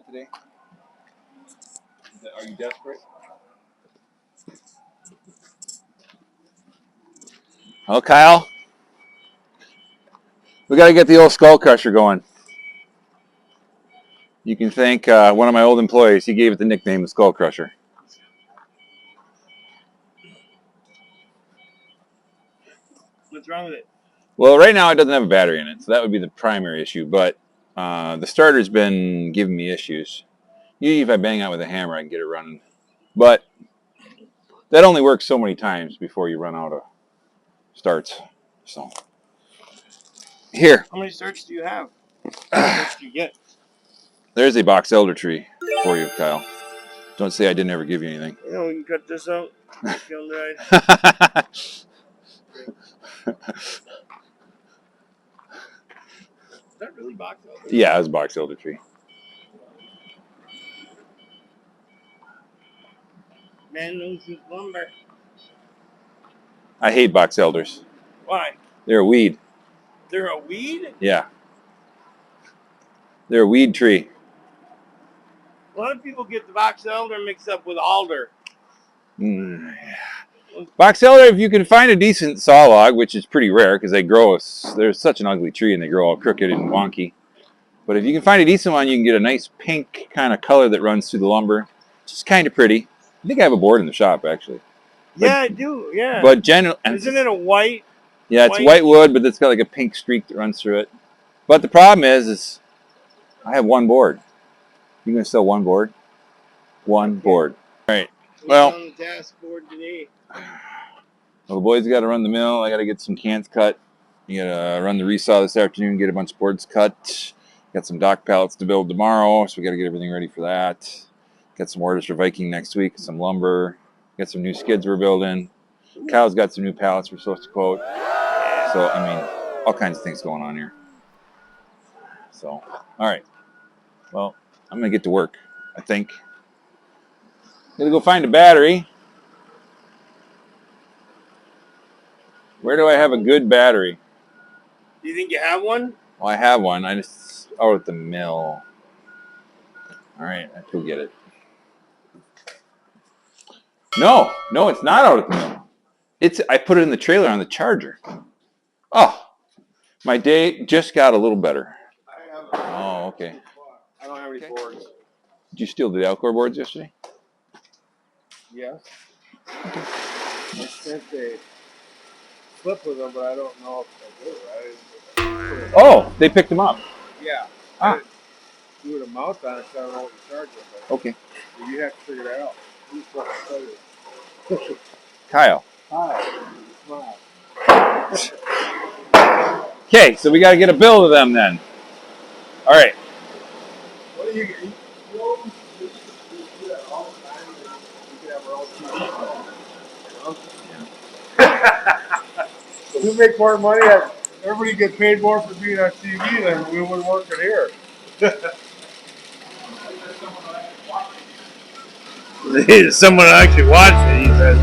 that today? Are you desperate? Well, Kyle, we got to get the old skull crusher going. You can thank one of my old employees. He gave it the nickname the Skull Crusher. What's wrong with it? Well, right now it doesn't have a battery in it, so that would be the primary issue. But the starter's been giving me issues. Usually if I bang out with a hammer, I can get it running. But that only works so many times before you run out of starts. So here. How many starts do you have? How many do you get? There's a box elder tree for you, Kyle. Don't say I didn't ever give you anything. You know, we can cut this out. Kiln dried. Is that really box elder? Yeah, it was a box elder tree. Man knows his lumber. I hate box elders. Why? They're a weed. They're a weed? Yeah. They're a weed tree. A lot of people get the box elder mixed up with alder. Box elder, if you can find a decent saw log, which is pretty rare because they grow, they're such an ugly tree and they grow all crooked and wonky. But if you can find a decent one, you can get a nice pink kind of color that runs through the lumber. Just kind of pretty. I think I have a board in the shop, actually. But, yeah, I do, yeah. But generally... Isn't it a white? Yeah, it's white wood, but it's got like a pink streak that runs through it. But the problem is I have one board. You going to sell one board? One board. All right. Well, on the task board today. Well, the boys got to run the mill. I got to get some cans cut. You got to run the resaw this afternoon, get a bunch of boards cut. Got some dock pallets to build tomorrow, so we got to get everything ready for that. Got some orders for Viking next week, some lumber. Got some new skids we're building. Kyle's got some new pallets we're supposed to quote. So, I mean, all kinds of things going on here. So, all right. Well, I'm going to get to work, I think. Got to go find a battery. Where do I have a good battery? Do you think you have one? Well, I have one. I just out at the mill. All right, I have to go get it. No, it's not out at the mill. I put it in the trailer on the charger. Oh, my day just got a little better. Oh, okay. I don't have any boards. Did you steal the Alcor boards yesterday? Yes. I sent a slip with them, but I don't know if they do. Oh, they picked them up. Yeah. Ah. Do it a mouth on it, so I don't know what the charge is. Okay. So you have to figure that out. Who's what to tell you? Kyle. Hi. Smile. Okay, so we got to get a bill to them then. All right. What do you get? You always do that all the time. We can have our own TV. If we make more money, everybody gets paid more for being on TV than we would working here. Someone actually watched it, he says.